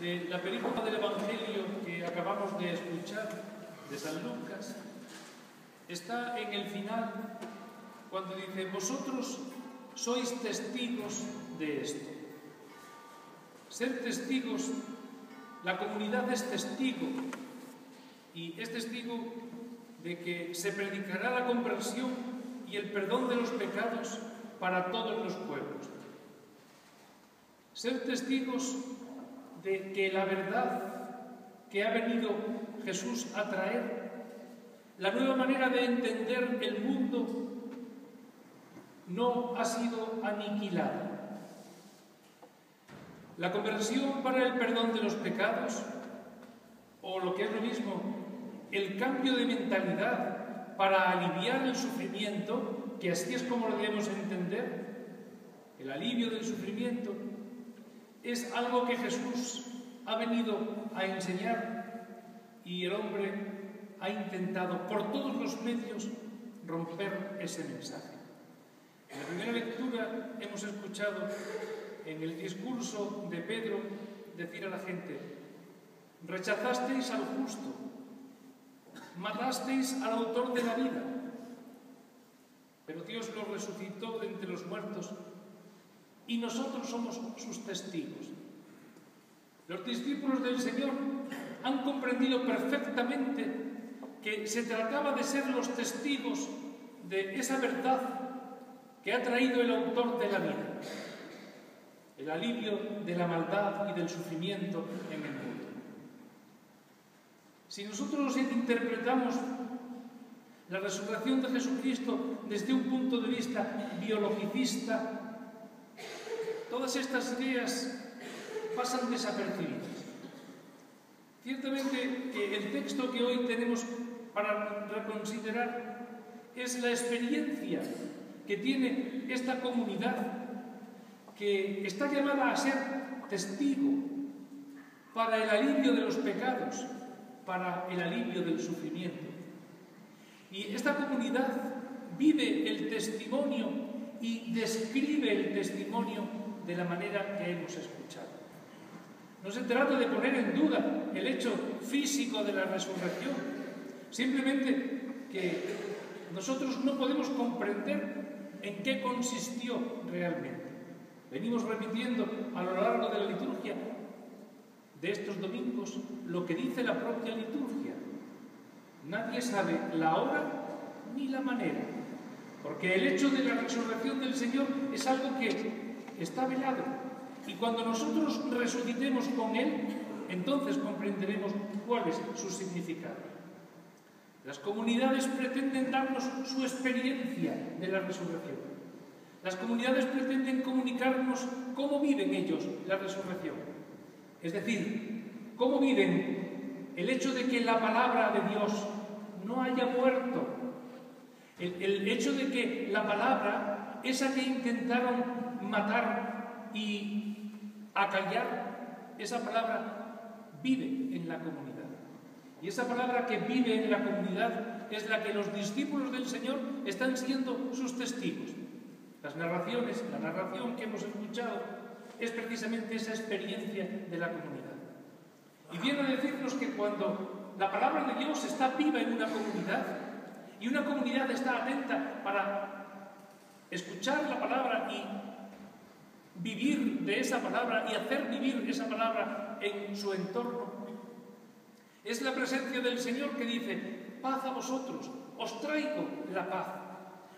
de la película del Evangelio que acabamos de escuchar, de San Lucas, está en el final, cuando dice: vosotros sois testigos de esto. Ser testigos, la comunidad es testigo, y es testigo de que se predicará la conversión y el perdón de los pecados para todos los pueblos. Ser testigos de que la verdad que ha venido Jesús a traer, la nueva manera de entender el mundo, no ha sido aniquilada. La conversión para el perdón de los pecados, o lo que es lo mismo, el cambio de mentalidad para aliviar el sufrimiento, que así es como lo debemos entender, el alivio del sufrimiento, es algo que Jesús ha venido a enseñar, y el hombre ha intentado por todos los medios romper ese mensaje. En la primera lectura hemos escuchado en el discurso de Pedro decir a la gente: rechazasteis al justo, matasteis al autor de la vida, pero Dios lo resucitó de entre los muertos y nosotros somos sus testigos. Los discípulos del Señor han comprendido perfectamente que se trataba de ser los testigos de esa verdad que ha traído el autor de la vida, el alivio de la maldad y del sufrimiento en el mundo. Si nosotros interpretamos la resurrección de Jesucristo desde un punto de vista biologicista, todas estas ideas pasan desapercibidas. Ciertamente que el texto que hoy tenemos para reconsiderar es la experiencia que tiene esta comunidad, que está llamada a ser testigo para el alivio de los pecados, para el alivio del sufrimiento. Y esta comunidad vive el testimonio y describe el testimonio de la manera que hemos escuchado. No se trata de poner en duda el hecho físico de la resurrección, simplemente que nosotros no podemos comprender en qué consistió realmente. Venimos repitiendo a lo largo de la liturgia de estos domingos lo que dice la propia liturgia. Nadie sabe la hora ni la manera, porque el hecho de la resurrección del Señor es algo que está velado, y cuando nosotros resucitemos con Él, entonces comprenderemos cuál es su significado. Las comunidades pretenden darnos su experiencia de la resurrección. Las comunidades pretenden comunicarnos cómo viven ellos la resurrección. Es decir, cómo viven el hecho de que la palabra de Dios no haya muerto. El hecho de que la palabra, esa que intentaron matar y acallar, esa palabra vive en la comunidad. Y esa palabra que vive en la comunidad es la que los discípulos del Señor están siendo sus testigos. Las narraciones, la narración que hemos escuchado es precisamente esa experiencia de la comunidad. Y viene a decirnos que cuando la palabra de Dios está viva en una comunidad, y una comunidad está atenta para escuchar la palabra y vivir de esa palabra y hacer vivir esa palabra en su entorno, es la presencia del Señor que dice: paz a vosotros, os traigo la paz,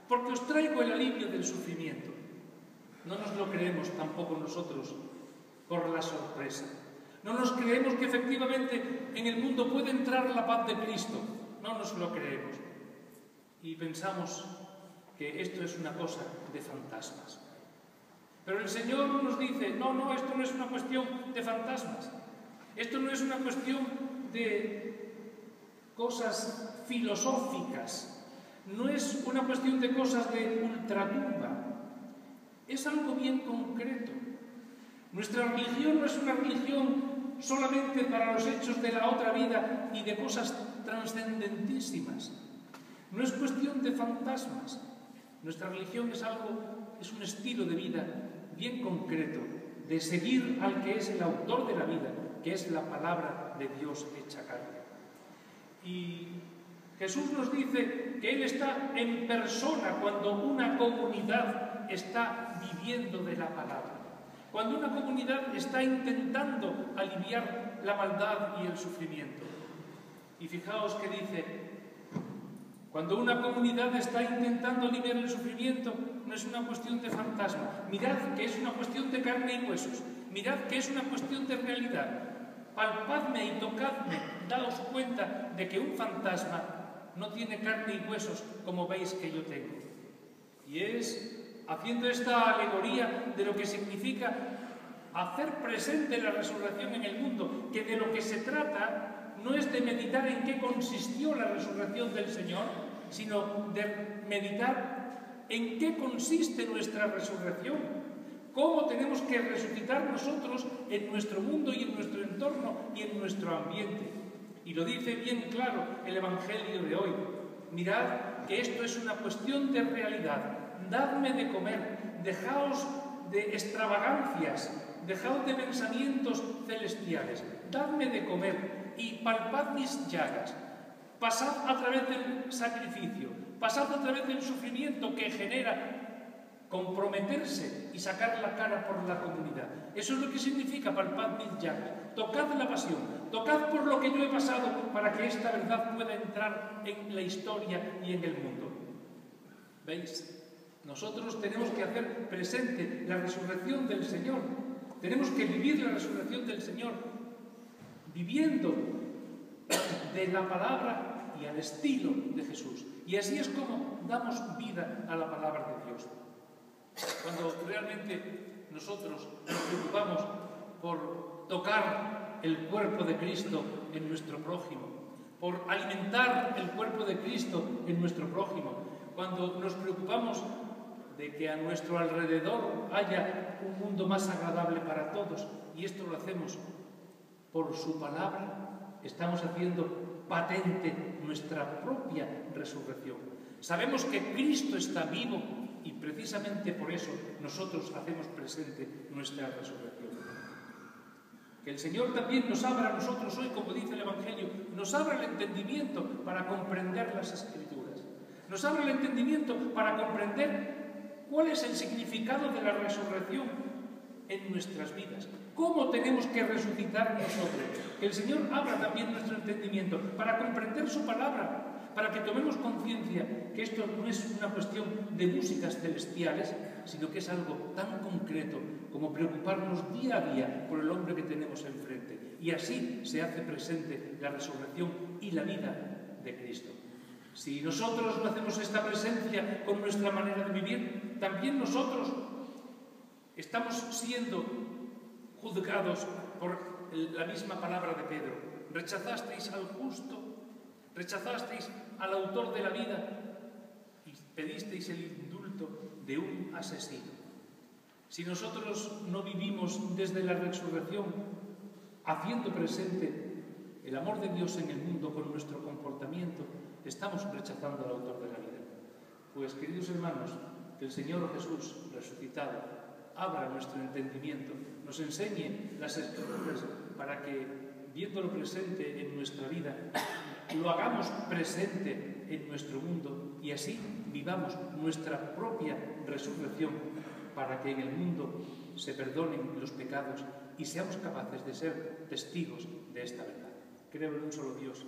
porque os traigo el alivio del sufrimiento. No nos lo creemos tampoco nosotros por la sorpresa. No nos creemos que efectivamente en el mundo puede entrar la paz de Cristo. No nos lo creemos. Y pensamos que esto es una cosa de fantasmas. Pero el Señor nos dice: no, esto no es una cuestión de fantasmas. Esto no es una cuestión de cosas filosóficas. No es una cuestión de cosas de ultratumba. Es algo bien concreto. Nuestra religión no es una religión solamente para los hechos de la otra vida y de cosas trascendentísimas. No es cuestión de fantasmas. Nuestra religión es un estilo de vida bien concreto, de seguir al que es el autor de la vida que es la palabra de Dios hecha carne. Y Jesús nos dice que Él está en persona cuando una comunidad está viviendo de la palabra, cuando una comunidad está intentando aliviar la maldad y el sufrimiento. Y fijaos que dice, cuando una comunidad está intentando aliviar el sufrimiento, no es una cuestión de fantasma. Mirad que es una cuestión de carne y huesos. Mirad que es una cuestión de realidad. Palpadme y tocadme, daos cuenta de que un fantasma no tiene carne y huesos como veis que yo tengo. Y es haciendo esta alegoría de lo que significa hacer presente la resurrección en el mundo, que de lo que se trata no es de meditar en qué consistió la resurrección del Señor, sino de meditar en qué consiste nuestra resurrección. Cómo tenemos que resucitar nosotros en nuestro mundo y en nuestro entorno y en nuestro ambiente. Y lo dice bien claro el Evangelio de hoy. Mirad que esto es una cuestión de realidad. Dadme de comer, dejaos de extravagancias, dejaos de pensamientos celestiales, dadme de comer y palpad mis llagas. Pasad a través del sacrificio, pasad a través del sufrimiento que genera comprometerse y sacar la cara por la comunidad. Eso es lo que significa palpad mis llagas. Tocad la pasión, tocad por lo que yo he pasado para que esta verdad pueda entrar en la historia y en el mundo. ¿Veis? Nosotros tenemos que hacer presente la resurrección del Señor. Tenemos que vivir la resurrección del Señor, viviendo de la palabra y al estilo de Jesús. Y así es como damos vida a la palabra de Dios. Cuando realmente nosotros nos preocupamos por tocar el cuerpo de Cristo en nuestro prójimo, por alimentar el cuerpo de Cristo en nuestro prójimo, cuando nos preocupamos de que a nuestro alrededor haya un mundo más agradable para todos, y esto lo hacemos por su palabra, estamos haciendo patente nuestra propia resurrección. Sabemos que Cristo está vivo y precisamente por eso nosotros hacemos presente nuestra resurrección. Que el Señor también nos abra a nosotros hoy, como dice el Evangelio, nos abra el entendimiento para comprender las Escrituras. Nos abra el entendimiento para comprender cuál es el significado de la resurrección en nuestras vidas. ¿Cómo tenemos que resucitar nosotros? Que el Señor abra también nuestro entendimiento para comprender su palabra, para que tomemos conciencia que esto no es una cuestión de músicas celestiales, sino que es algo tan concreto como preocuparnos día a día por el hombre que tenemos enfrente. Y así se hace presente la resurrección y la vida de Cristo. Si nosotros no hacemos esta presencia con nuestra manera de vivir, también nosotros estamos siendo juzgados por la misma palabra de Pedro. Rechazasteis al justo, rechazasteis al autor de la vida y pedisteis el indulto de un asesino. Si nosotros no vivimos desde la resurrección, haciendo presente el amor de Dios en el mundo con nuestro comportamiento, estamos rechazando al autor de la vida. Pues, queridos hermanos, que el Señor Jesús resucitado abra nuestro entendimiento, nos enseñe las Escrituras para que, viéndolo presente en nuestra vida, lo hagamos presente en nuestro mundo y así vivamos nuestra propia resurrección para que en el mundo se perdonen los pecados y seamos capaces de ser testigos de esta verdad. Creo en un solo Dios,